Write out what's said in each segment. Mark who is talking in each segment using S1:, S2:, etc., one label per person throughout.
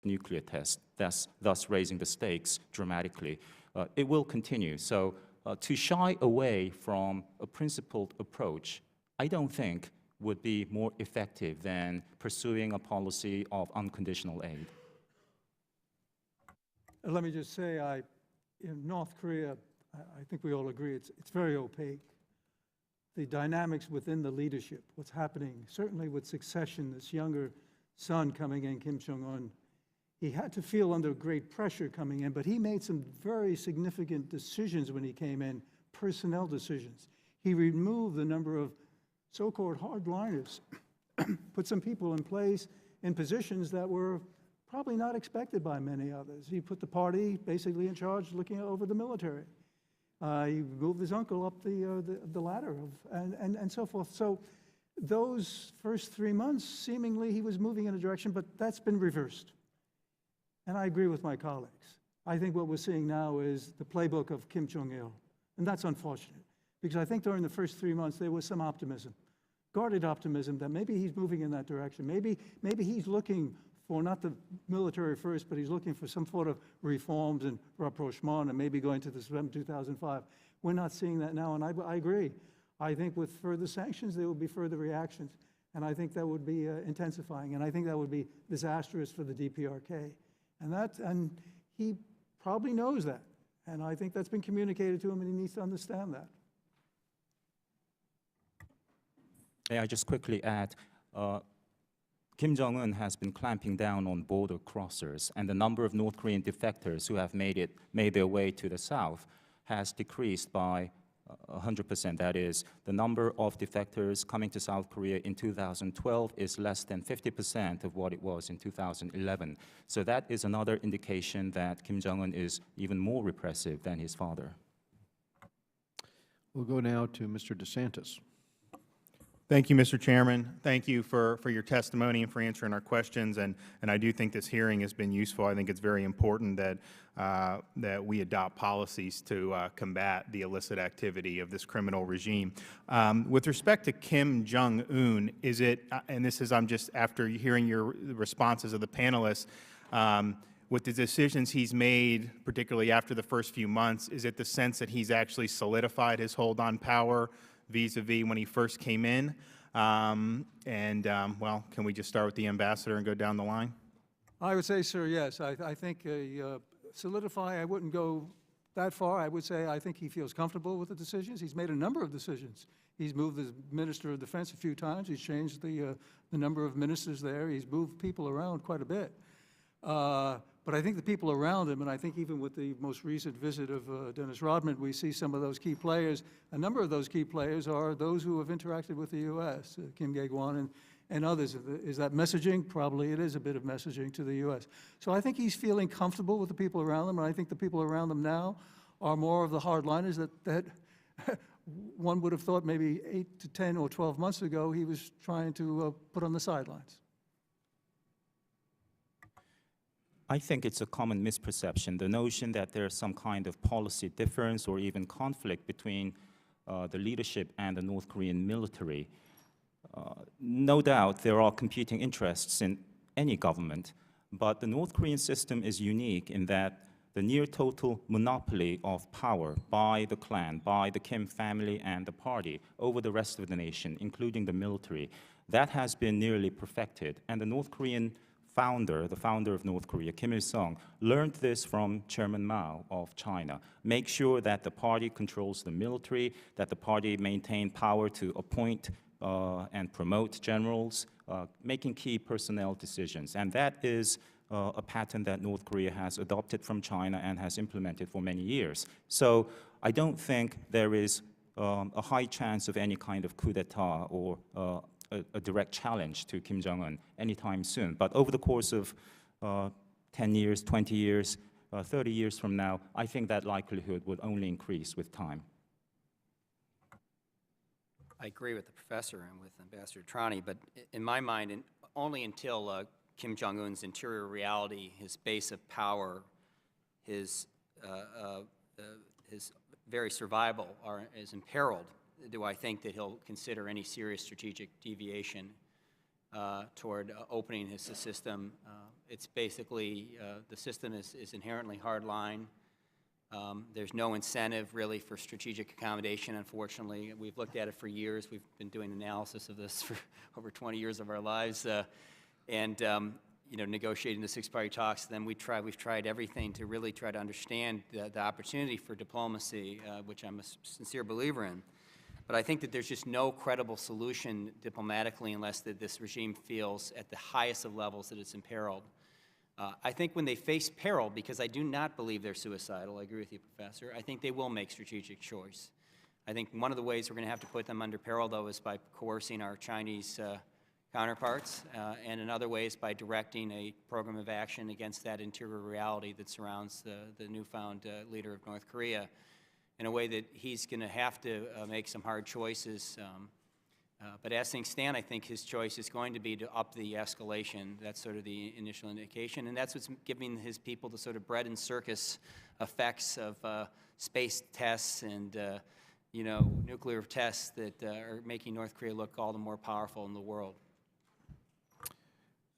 S1: nuclear test, thus raising the stakes dramatically. It will continue. So to shy away from a principled approach, I don't think would be more effective than pursuing a policy of unconditional aid.
S2: Let me just say, in North Korea, I think we all agree it's very opaque. The dynamics within the leadership, what's happening, certainly with succession, this younger son coming in, Kim Jong-un, he had to feel under great pressure coming in, but he made some very significant decisions when he came in, personnel decisions. He removed the number of so-called hardliners, put some people in place in positions that were probably not expected by many others. He put the party basically in charge, looking over the military. He moved his uncle up the ladder and so forth. So those first 3 months, seemingly he was moving in a direction, but that's been reversed. And I agree with my colleagues. I think what we're seeing now is the playbook of Kim Jong-il, and that's unfortunate, because I think during the first 3 months there was some optimism, guarded optimism that maybe he's moving in that direction. Maybe he's looking for not the military first, but he's looking for some sort of reforms and rapprochement and maybe going to the 2005. We're not seeing that now, and I agree. I think with further sanctions, there will be further reactions, and I think that would be intensifying, and I think that would be disastrous for the DPRK. And he probably knows that, and I think that's been communicated to him, and he needs to understand that.
S1: May I just quickly add, Kim Jong-un has been clamping down on border crossers, and the number of North Korean defectors who have made their way to the south has decreased by 100%. That is, the number of defectors coming to South Korea in 2012 is less than 50% of what it was in 2011. So that is another indication that Kim Jong-un is even more repressive than his father.
S3: We'll go now to Mr. DeSantis.
S4: Thank you, Mr. Chairman. Thank you for your testimony and for answering our questions. And I do think this hearing has been useful. I think it's very important that that we adopt policies to combat the illicit activity of this criminal regime. With respect to Kim Jong-un, is it, and this is, I'm just after hearing your responses of the panelists, with the decisions he's made, particularly after the first few months, is it the sense that he's actually solidified his hold on power vis-a-vis when he first came in? Well, can we just start with the ambassador and go down the line?
S2: I would say, sir, yes. I think solidify, I wouldn't go that far. I would say I think he feels comfortable with the decisions. He's made a number of decisions. He's moved the Minister of Defense a few times. He's changed the number of ministers there. He's moved people around quite a bit. But I think the people around him, and I think even with the most recent visit of Dennis Rodman, we see some of those key players. A number of those key players are those who have interacted with the U.S., Kim Dae-Gwan and others. Is that messaging? Probably it is a bit of messaging to the U.S. So I think he's feeling comfortable with the people around him, and I think the people around him now are more of the hardliners that one would have thought maybe 8 to 10 or 12 months ago he was trying to put on the sidelines.
S1: I think it's a common misperception, the notion that there's some kind of policy difference or even conflict between the leadership and the North Korean military. No doubt there are competing interests in any government, but the North Korean system is unique in that the near total monopoly of power by the clan, by the Kim family and the party over the rest of the nation, including the military, that has been nearly perfected. And the North Korean founder, the founder of North Korea, Kim Il-sung, learned this from Chairman Mao of China. Make sure that the party controls the military, that the party maintain power to appoint and promote generals, making key personnel decisions. And that is a pattern that North Korea has adopted from China and has implemented for many years. So I don't think there is a high chance of any kind of coup d'etat or a direct challenge to Kim Jong-un anytime soon. But over the course of 10 years, 20 years, 30 years from now, I think that likelihood would only increase with time.
S5: I agree with the professor and with Ambassador Trani, but in my mind, only until Kim Jong-un's interior reality, his base of power, his very survival is imperiled, do I think that he'll consider any serious strategic deviation toward opening his system. It's basically, the system is inherently hardline. There's no incentive really for strategic accommodation, unfortunately. We've looked at it for years. We've been doing analysis of this for over 20 years of our lives. You know, negotiating the six-party talks, then we've tried everything to really try to understand the opportunity for diplomacy, which I'm a sincere believer in. But I think that there's just no credible solution diplomatically unless this regime feels at the highest of levels that it's imperiled. I think when they face peril, because I do not believe they're suicidal, I agree with you, Professor, I think they will make strategic choice. I think one of the ways we're going to have to put them under peril, though, is by coercing our Chinese counterparts, and in other ways by directing a program of action against that interior reality that surrounds the newfound leader of North Korea, in a way that he's going to have to make some hard choices. But as things stand, I think his choice is going to be to up the escalation. That's sort of the initial indication, and that's what's giving his people the sort of bread and circus effects of space tests and you know, nuclear tests that are making North Korea look all the more powerful in the world.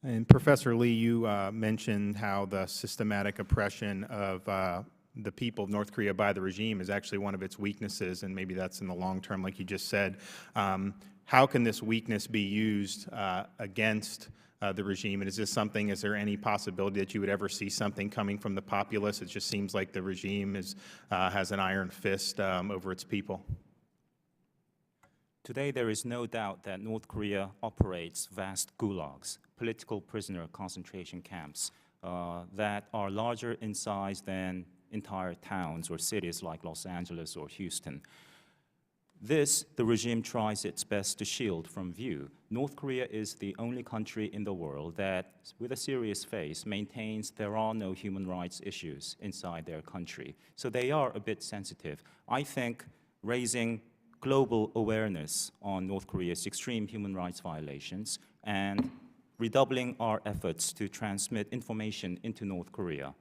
S4: And Professor Lee, you mentioned how the systematic oppression of the people of North Korea by the regime is actually one of its weaknesses, and maybe that's in the long term, like you just said. How can this weakness be used against the regime? And is this something, is there any possibility that you would ever see something coming from the populace? It just seems like the regime has an iron fist over its people.
S1: Today, there is no doubt that North Korea operates vast gulags, political prisoner concentration camps, that are larger in size than entire towns or cities like Los Angeles or Houston. This, the regime tries its best to shield from view. North Korea is the only country in the world that, with a serious face, maintains there are no human rights issues inside their country. So they are a bit sensitive. I think raising global awareness on North Korea's extreme human rights violations and redoubling our efforts to transmit information into North Korea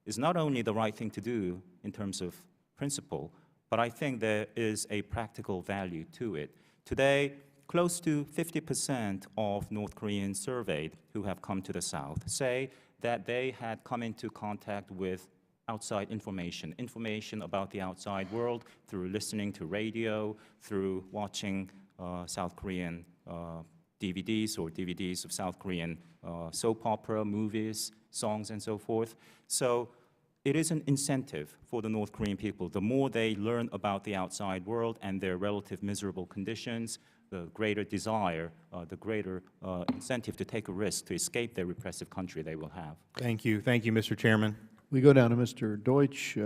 S1: is not only the right thing to do in terms of principle, but I think there is a practical value to it. Today, close to 50% of North Koreans surveyed who have come to the South say that they had come into contact with outside information about the outside world through listening to radio, through watching South Korean DVDs or DVDs of South Korean soap opera, movies, songs, and so forth. So it is an incentive for the North Korean people. The more they learn about the outside world and their relative miserable conditions, the greater desire, the greater incentive to take a risk to escape their repressive country they will have.
S4: Thank you, Mr. Chairman.
S3: We go down to Mr. Deutsch,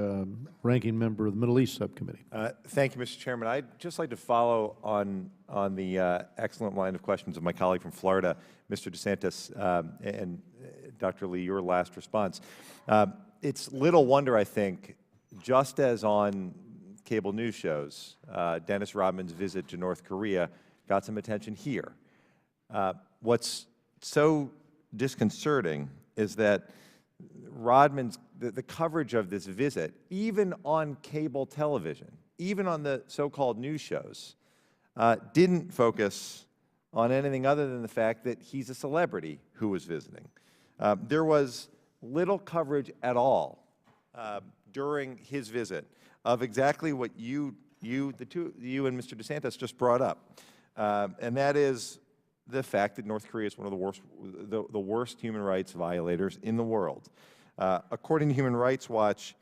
S3: Ranking Member of the Middle East Subcommittee.
S6: Thank you, Mr. Chairman. I'd just like to follow on the excellent line of questions of my colleague from Florida, Mr. DeSantis, and Dr. Lee, your last response. It's little wonder, I think, just as on cable news shows, Dennis Rodman's visit to North Korea got some attention here. What's so disconcerting is that Rodman's, the coverage of this visit, even on cable television, even on the so-called news shows, didn't focus on anything other than the fact that he's a celebrity who was visiting. There was little coverage at all during his visit of exactly what you and Mr. DeSantis just brought up, and that is the fact that North Korea is one of the worst human rights violators in the world. According to Human Rights Watch,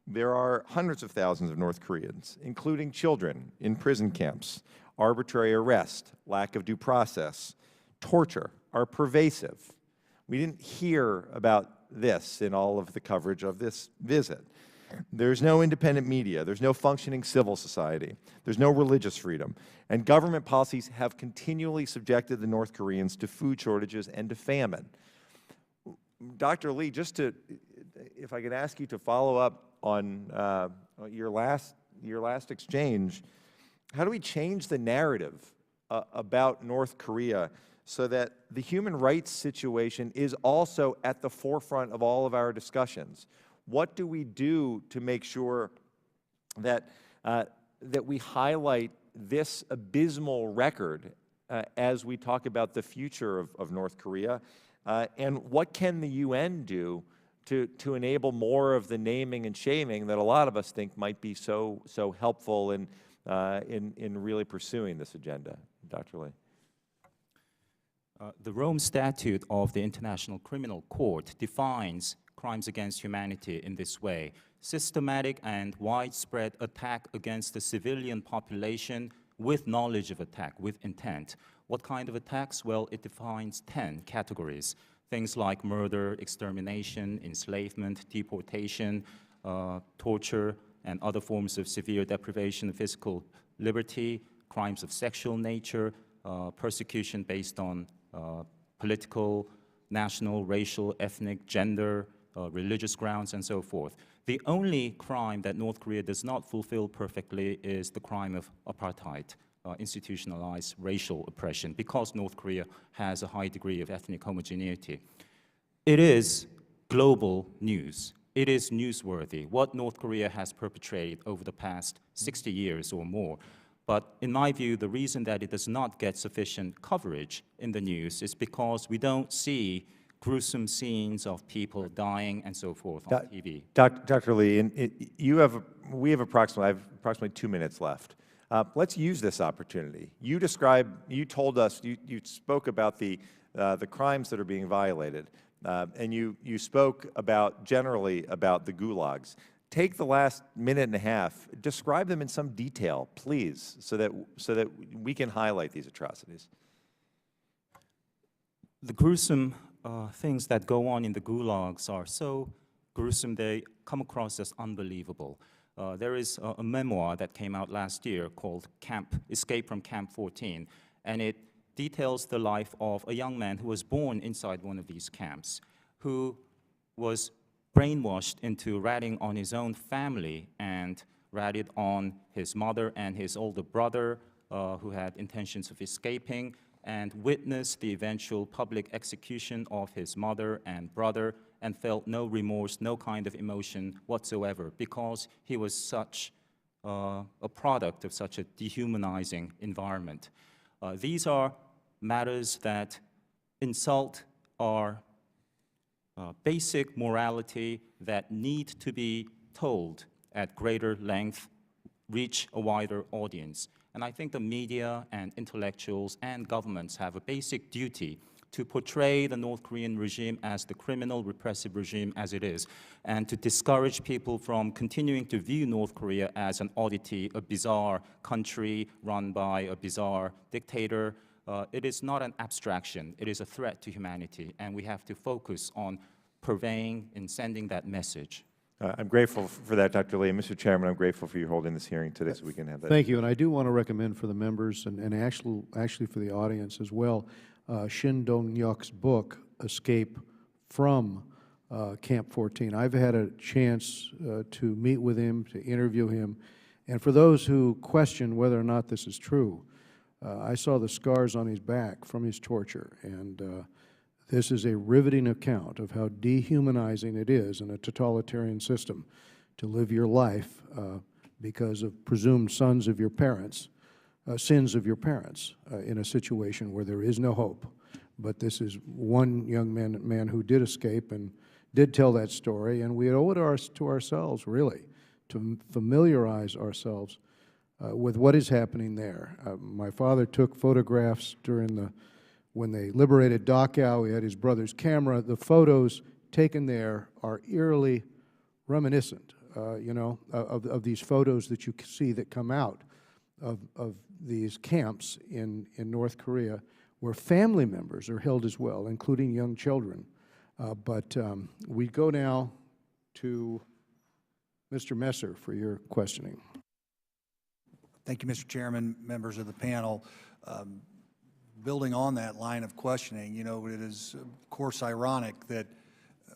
S6: there are hundreds of thousands of North Koreans, including children, in prison camps. Arbitrary arrest, lack of due process, torture are pervasive. We didn't hear about this in all of the coverage of this visit. There's no independent media. There's no functioning civil society. There's no religious freedom. And government policies have continually subjected the North Koreans to food shortages and to famine. Dr. Lee, just to, if I could ask you to follow up on your last exchange, how do we change the narrative about North Korea so that the human rights situation is also at the forefront of all of our discussions? What do we do to make sure that, that we highlight this abysmal record as we talk about the future of North Korea? And what can the UN do to enable more of the naming and shaming that a lot of us think might be so helpful in really pursuing this agenda? Dr. Lee.
S1: The Rome Statute of the International Criminal Court defines crimes against humanity in this way: systematic and widespread attack against the civilian population with knowledge of attack, with intent. What kind of attacks? Well, it defines 10 categories. Things like murder, extermination, enslavement, deportation, torture, and other forms of severe deprivation of physical liberty, crimes of sexual nature, persecution based on political, national, racial, ethnic, gender, religious grounds, and so forth. The only crime that North Korea does not fulfill perfectly is the crime of apartheid, institutionalized racial oppression, because North Korea has a high degree of ethnic homogeneity. It is global news. It is newsworthy, what North Korea has perpetrated over the past 60 years or more. But in my view, the reason that it does not get sufficient coverage in the news is because we don't see gruesome scenes of people dying and so forth on TV.
S6: Dr. Lee, we have approximately 2 minutes left. Let's use this opportunity. You told us, you spoke about the crimes that are being violated, and you spoke generally about the gulags. Take the last minute and a half, describe them in some detail, please, so that we can highlight these atrocities.
S1: The gruesome things that go on in the gulags are so gruesome they come across as unbelievable. There is a memoir that came out last year called Escape from Camp 14, and it details the life of a young man who was born inside one of these camps, who was brainwashed into ratting on his own family and ratted on his mother and his older brother, who had intentions of escaping, and witnessed the eventual public execution of his mother and brother, and felt no remorse, no kind of emotion whatsoever, because he was such a product of such a dehumanizing environment. These are matters that insult our basic morality, that need to be told at greater length, reach a wider audience. And I think the media and intellectuals and governments have a basic duty to portray the North Korean regime as the criminal, repressive regime as it is, and to discourage people from continuing to view North Korea as an oddity, a bizarre country run by a bizarre dictator. It is not an abstraction. It is a threat to humanity, and we have to focus on purveying and sending that message.
S6: I'm grateful for that, Dr. Lee. And Mr. Chairman, I'm grateful for you holding this hearing today so we can have that.
S3: Thank you, and I do want to recommend for the members and actually for the audience as well, Shin Dong-hyuk's book, Escape from Camp 14. I've had a chance to meet with him, to interview him, and for those who question whether or not this is true, I saw the scars on his back from his torture, and this is a riveting account of how dehumanizing it is in a totalitarian system to live your life because of presumed sins of your parents, in a situation where there is no hope. But this is one young man who did escape and did tell that story, and we owe it to ourselves, really, to familiarize ourselves with what is happening there. My father took photographs when they liberated Dachau. He had his brother's camera. The photos taken there are eerily reminiscent, of these photos that you see that come out of these camps in North Korea, where family members are held as well, including young children. But we go now to Mr. Messer for your questioning.
S7: Thank you, Mr. Chairman, members of the panel. Building on that line of questioning, it is, of course, ironic that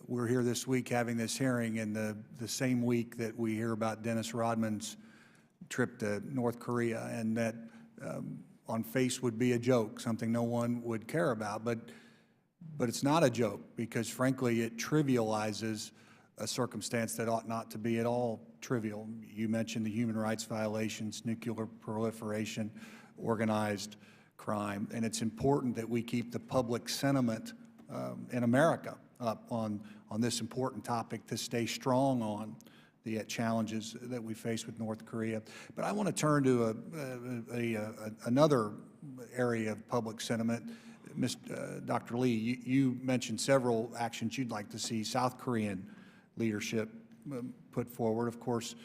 S7: we're here this week having this hearing in the same week that we hear about Dennis Rodman's trip to North Korea, and that on face would be a joke, something no one would care about. But it's not a joke, because, frankly, it trivializes a circumstance that ought not to be at all trivial. You mentioned the human rights violations, nuclear proliferation, organized crime, and it's important that we keep the public sentiment in America up on this important topic to stay strong on the challenges that we face with North Korea. But I want to turn to another area of public sentiment. Dr. Lee, you mentioned several actions you'd like to see South Korean leadership put forward. Of course,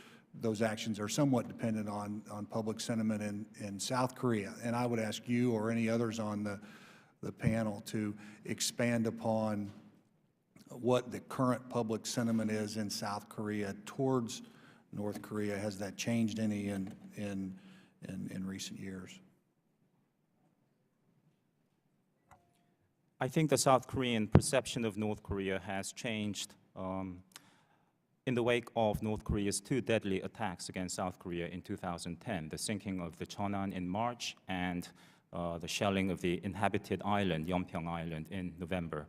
S7: those actions are somewhat dependent on public sentiment in South Korea. And I would ask you or any others on the panel to expand upon what the current public sentiment is in South Korea towards North Korea. Has that changed any in recent years?
S1: I think the South Korean perception of North Korea has changed in the wake of North Korea's 2 deadly attacks against South Korea in 2010, the sinking of the Cheonan in March and the shelling of the inhabited island, Yeonpyeong Island, in November.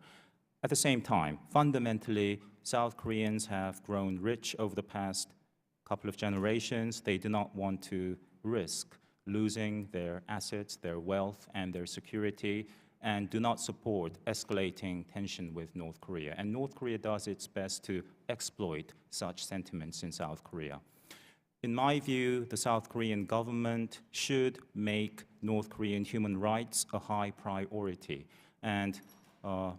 S1: At the same time, fundamentally, South Koreans have grown rich over the past couple of generations. They do not want to risk losing their assets, their wealth, and their security, and do not support escalating tension with North Korea. And North Korea does its best to exploit such sentiments in South Korea. In my view, the South Korean government should make North Korean human rights a high priority. And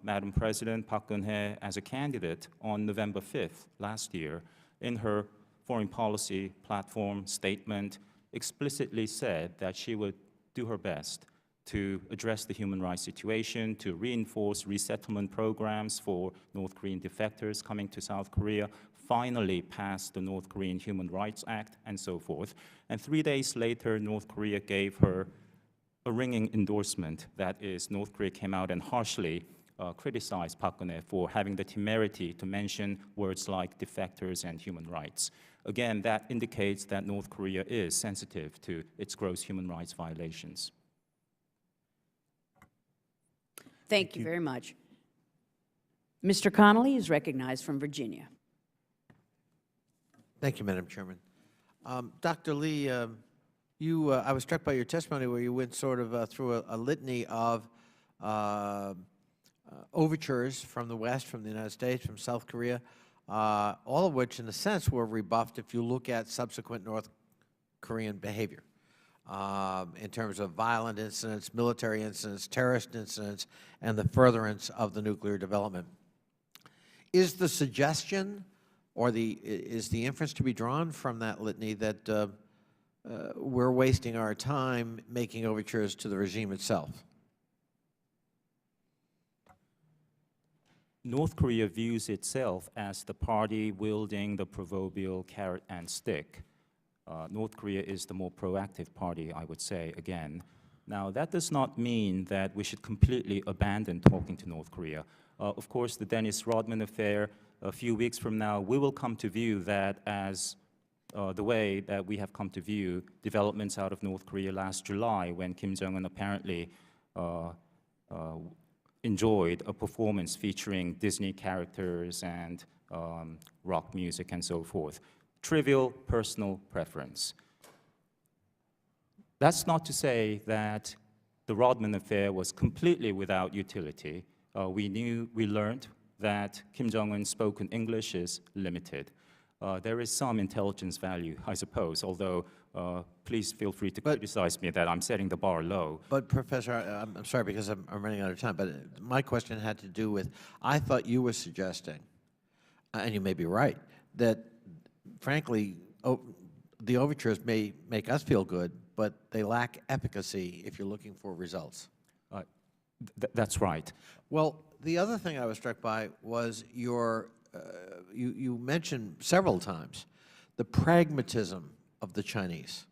S1: Madam President Park Geun-hye, as a candidate on November 5th last year, in her foreign policy platform statement, explicitly said that she would do her best to address the human rights situation, to reinforce resettlement programs for North Korean defectors coming to South Korea, finally pass the North Korean Human Rights Act, and so forth. And 3 days later, North Korea gave her a ringing endorsement. That is, North Korea came out and harshly criticized Park Geun-hye for having the temerity to mention words like defectors and human rights. Again, that indicates that North Korea is sensitive to its gross human rights violations.
S8: Thank you very much. Mr. Connolly is recognized from Virginia.
S9: Thank you, Madam Chairman. Dr. Lee, I was struck by your testimony where you went sort of through a litany of overtures from the West, from the United States, from South Korea, all of which, in a sense, were rebuffed if you look at subsequent North Korean behavior in terms of violent incidents, military incidents, terrorist incidents, and the furtherance of the nuclear development. Is the suggestion or is the inference to be drawn from that litany that we're wasting our time making overtures to the regime itself?
S1: North Korea views itself as the party wielding the proverbial carrot and stick. North Korea is the more proactive party, I would say, again. Now, that does not mean that we should completely abandon talking to North Korea. Of course, the Dennis Rodman affair, a few weeks from now, we will come to view that as the way that we have come to view developments out of North Korea last July, when Kim Jong-un apparently enjoyed a performance featuring Disney characters and rock music and so forth. Trivial personal preference. That's not to say that the Rodman affair was completely without utility. We learned that Kim Jong-un's spoken English is limited. There is some intelligence value, I suppose, although please feel free to criticize me that I'm setting the bar low.
S9: But Professor, I'm sorry because I'm running out of time, but my question had to do with, I thought you were suggesting, and you may be right, that frankly, the overtures may make us feel good, but they lack efficacy if you're looking for results.
S1: That's right.
S9: Well, the other thing I was struck by was you mentioned several times the pragmatism of the Chinese,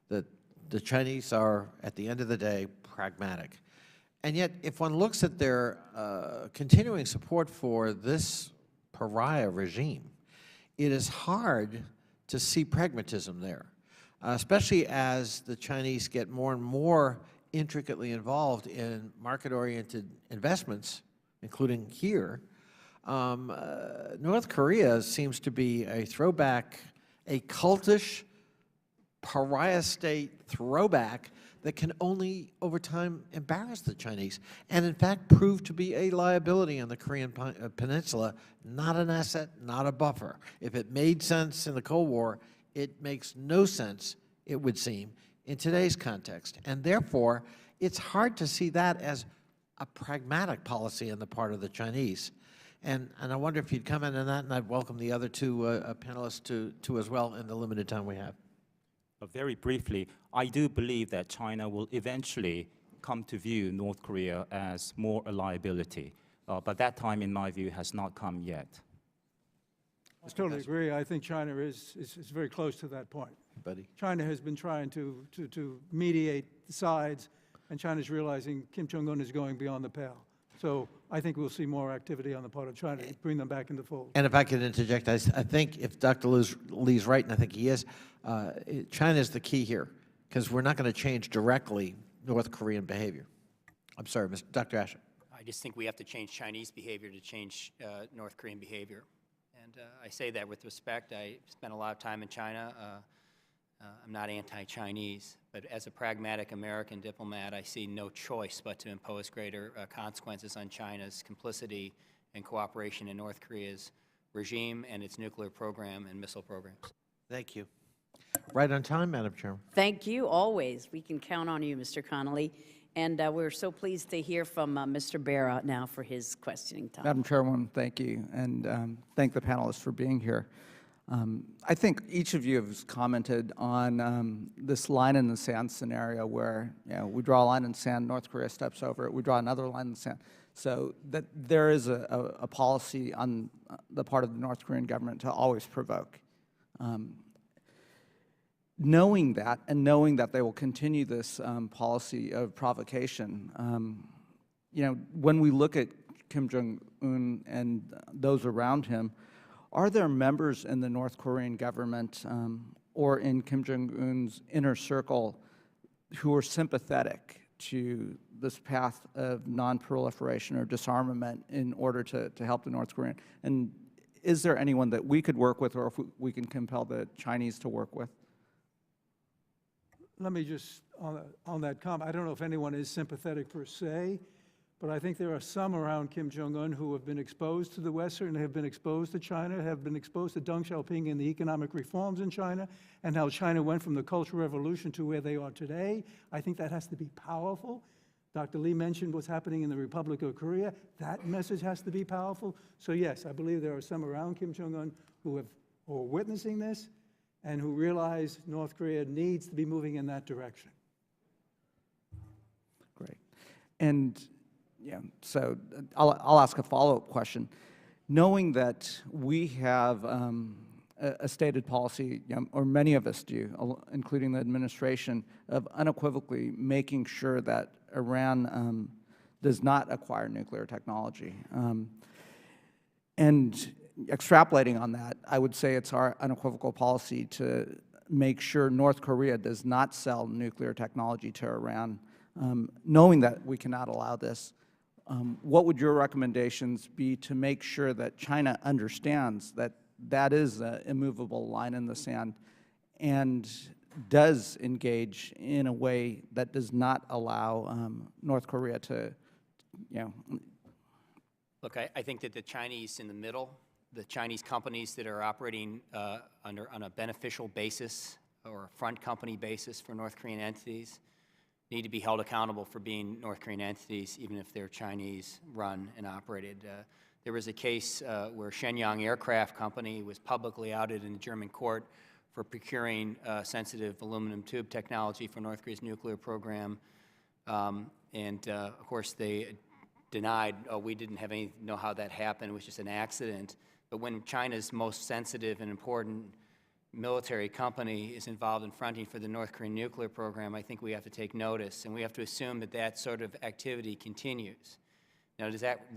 S9: that the Chinese are, at the end of the day, pragmatic. And yet, if one looks at their continuing support for this pariah regime, it is hard to see pragmatism there, especially as the Chinese get more and more intricately involved in market-oriented investments, including here. North Korea seems to be a throwback, a cultish pariah state throwback that can only, over time, embarrass the Chinese, and in fact prove to be a liability on the Korean Peninsula, not an asset, not a buffer. If it made sense in the Cold War, it makes no sense, it would seem, in today's context. And therefore, it's hard to see that as a pragmatic policy on the part of the Chinese. And I wonder if you'd comment on that, and I'd welcome the other two panelists to as well in the limited time we have.
S1: Very briefly, I do believe that China will eventually come to view North Korea as more a liability. But that time, in my view, has not come yet.
S2: I totally agree. I think China is very close to that point.
S9: Buddy.
S2: China has been trying to mediate the sides, and China's realizing Kim Jong-un is going beyond the pale. So I think we'll see more activity on the part of China to bring them back in the fold.
S9: And if I could interject, I think if Dr. Lee's right, and I think he is, China is the key here, because we're not going to change directly North Korean behavior. I'm sorry, Dr. Asher.
S5: I just think we have to change Chinese behavior to change North Korean behavior. And I say that with respect. I spent a lot of time in China. I'm not anti-Chinese, but as a pragmatic American diplomat, I see no choice but to impose greater consequences on China's complicity and cooperation in North Korea's regime and its nuclear program and missile programs.
S9: Thank you. Right on time, Madam Chairman.
S8: Thank you, always. We can count on you, Mr. Connolly. And we're so pleased to hear from Mr. Barra now for his questioning time.
S10: Madam Chairwoman, thank you, and thank the panelists for being here. I think each of you has commented on this line in the sand scenario where, you know, we draw a line in the sand, North Korea steps over it, we draw another line in the sand. So that there is a policy on the part of the North Korean government to always provoke. Knowing that, and knowing that they will continue this policy of provocation, you know, when we look at Kim Jong-un and those around him, are there members in the North Korean government or in Kim Jong-un's inner circle who are sympathetic to this path of non-proliferation or disarmament in order to help the North Korean? And is there anyone that we could work with, or if we can compel the Chinese to work with?
S2: Let me just, on that comment, I don't know if anyone is sympathetic per se, but I think there are some around Kim Jong-un who have been exposed to the Western, have been exposed to China, have been exposed to Deng Xiaoping and the economic reforms in China, and how China went from the Cultural Revolution to where they are today. I think that has to be powerful. Dr. Lee mentioned what's happening in the Republic of Korea. That message has to be powerful. So yes, I believe there are some around Kim Jong-un who are witnessing this and who realize North Korea needs to be moving in that direction.
S10: Great. And yeah, so I'll ask a follow-up question. Knowing that we have a stated policy, you know, or many of us do, including the administration, of unequivocally making sure that Iran does not acquire nuclear technology. And extrapolating on that, I would say it's our unequivocal policy to make sure North Korea does not sell nuclear technology to Iran. Knowing that we cannot allow this, what would your recommendations be to make sure that China understands that that is an immovable line in the sand and does engage in a way that does not allow North Korea to, you know.
S5: Look, I think that the Chinese in the middle, the Chinese companies that are operating on a beneficial basis or a front company basis for North Korean entities need to be held accountable for being North Korean entities, even if they're Chinese run and operated. There was a case where Shenyang Aircraft Company was publicly outed in a German court for procuring sensitive aluminum tube technology for North Korea's nuclear program. Of course, they denied, oh, we didn't have any know how that happened, it was just an accident. But when China's most sensitive and important military company is involved in fronting for the North Korean nuclear program, I think we have to take notice, and we have to assume that that sort of activity continues. Now, is that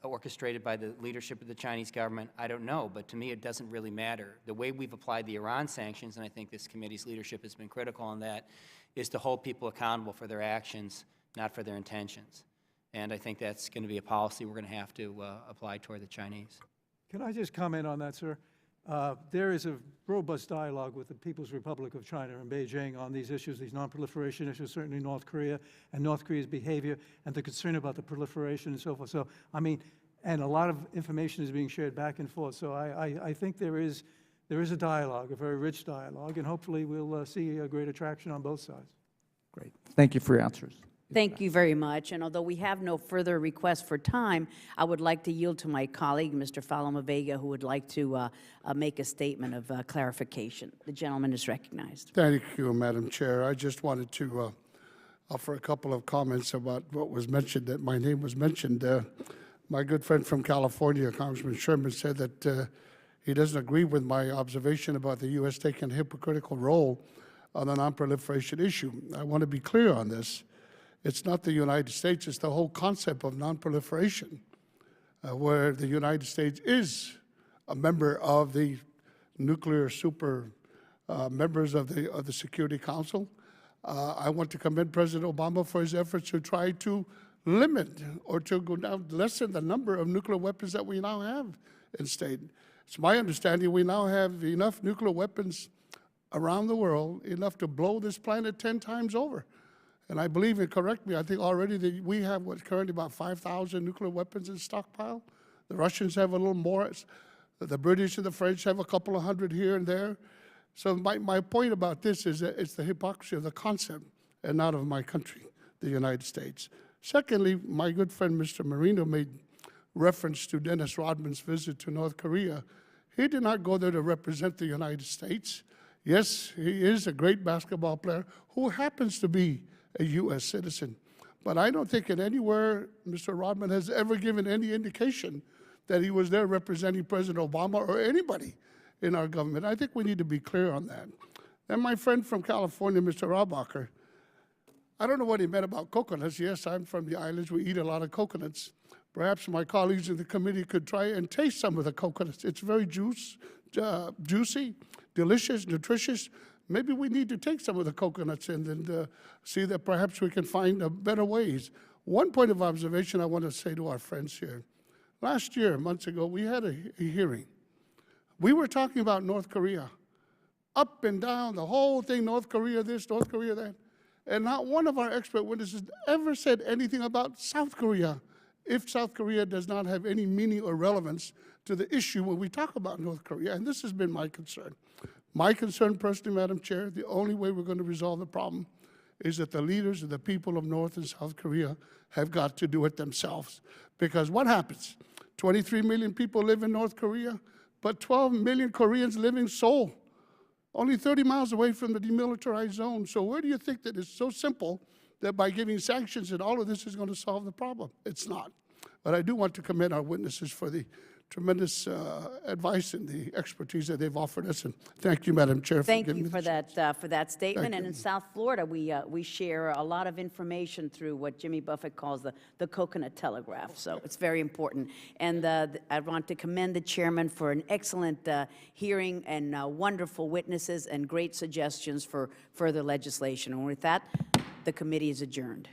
S5: orchestrated by the leadership of the Chinese government? I don't know, but to me it doesn't really matter. The way we've applied the Iran sanctions, and I think this committee's leadership has been critical on that, is to hold people accountable for their actions, not for their intentions. And I think that's going to be a policy we're going to have to apply toward the Chinese.
S2: Can I just comment on that, sir? There is a robust dialogue with the People's Republic of China and Beijing on these issues, these non-proliferation issues, certainly North Korea and North Korea's behavior and the concern about the proliferation and so forth. So, I mean, and a lot of information is being shared back and forth. So I think there is a dialogue, a very rich dialogue, and hopefully we'll see a great attraction on both sides.
S10: Great. Thank you for your answers.
S8: Thank you very much. And although we have no further requests for time, I would like to yield to my colleague, Mr. Faloma Vega, who would like to make a statement of clarification. The gentleman is recognized.
S11: Thank you, Madam Chair. I just wanted to offer a couple of comments about what was mentioned, that my name was mentioned. My good friend from California, Congressman Sherman, said that he doesn't agree with my observation about the U.S. taking a hypocritical role on the nonproliferation issue. I want to be clear on this. It's not the United States, it's the whole concept of nonproliferation, where the United States is a member of the nuclear super members of the Security Council. I want to commend President Obama for his efforts to try to limit or to go down, lessen the number of nuclear weapons that we now have in state. It's my understanding we now have enough nuclear weapons around the world, enough to blow this planet 10 times over. And I believe, and correct me, I think already that we have currently about 5,000 nuclear weapons in stockpile. The Russians have a little more. The British and the French have a couple of hundred here and there. So my point about this is that it's the hypocrisy of the concept and not of my country, the United States. Secondly, my good friend Mr. Marino made reference to Dennis Rodman's visit to North Korea. He did not go there to represent the United States. Yes, he is a great basketball player who happens to be a U.S. citizen. But I don't think in anywhere Mr. Rodman has ever given any indication that he was there representing President Obama or anybody in our government. I think we need to be clear on that. And my friend from California, Mr. Raubacher, I don't know what he meant about coconuts. Yes, I'm from the islands. We eat a lot of coconuts. Perhaps my colleagues in the committee could try and taste some of the coconuts. It's very juicy, delicious, nutritious. Maybe we need to take some of the coconuts and see that perhaps we can find better ways. One point of observation I want to say to our friends here. Last year, months ago, we had a hearing. We were talking about North Korea. Up and down, the whole thing, North Korea this, North Korea that. And not one of our expert witnesses ever said anything about South Korea, if South Korea does not have any meaning or relevance to the issue when we talk about North Korea. And this has been my concern. My concern personally, Madam Chair, the only way we're going to resolve the problem is that the leaders of the people of North and South Korea have got to do it themselves. Because what happens? 23 million people live in North Korea, but 12 million Koreans live in Seoul, only 30 miles away from the demilitarized zone. So where do you think that it's so simple that by giving sanctions that all of this is going to solve the problem? It's not. But I do want to commend our witnesses for the tremendous advice and the expertise that they've offered us. And thank you, Madam Chair,
S8: Thank
S11: giving
S8: you
S11: me
S8: for that statement. And
S11: you.
S8: in South Florida, we share a lot of information through what Jimmy Buffett calls the coconut telegraph. So it's very important. And I want to commend the chairman for an excellent hearing and wonderful witnesses and great suggestions for further legislation. And with that, the committee is adjourned.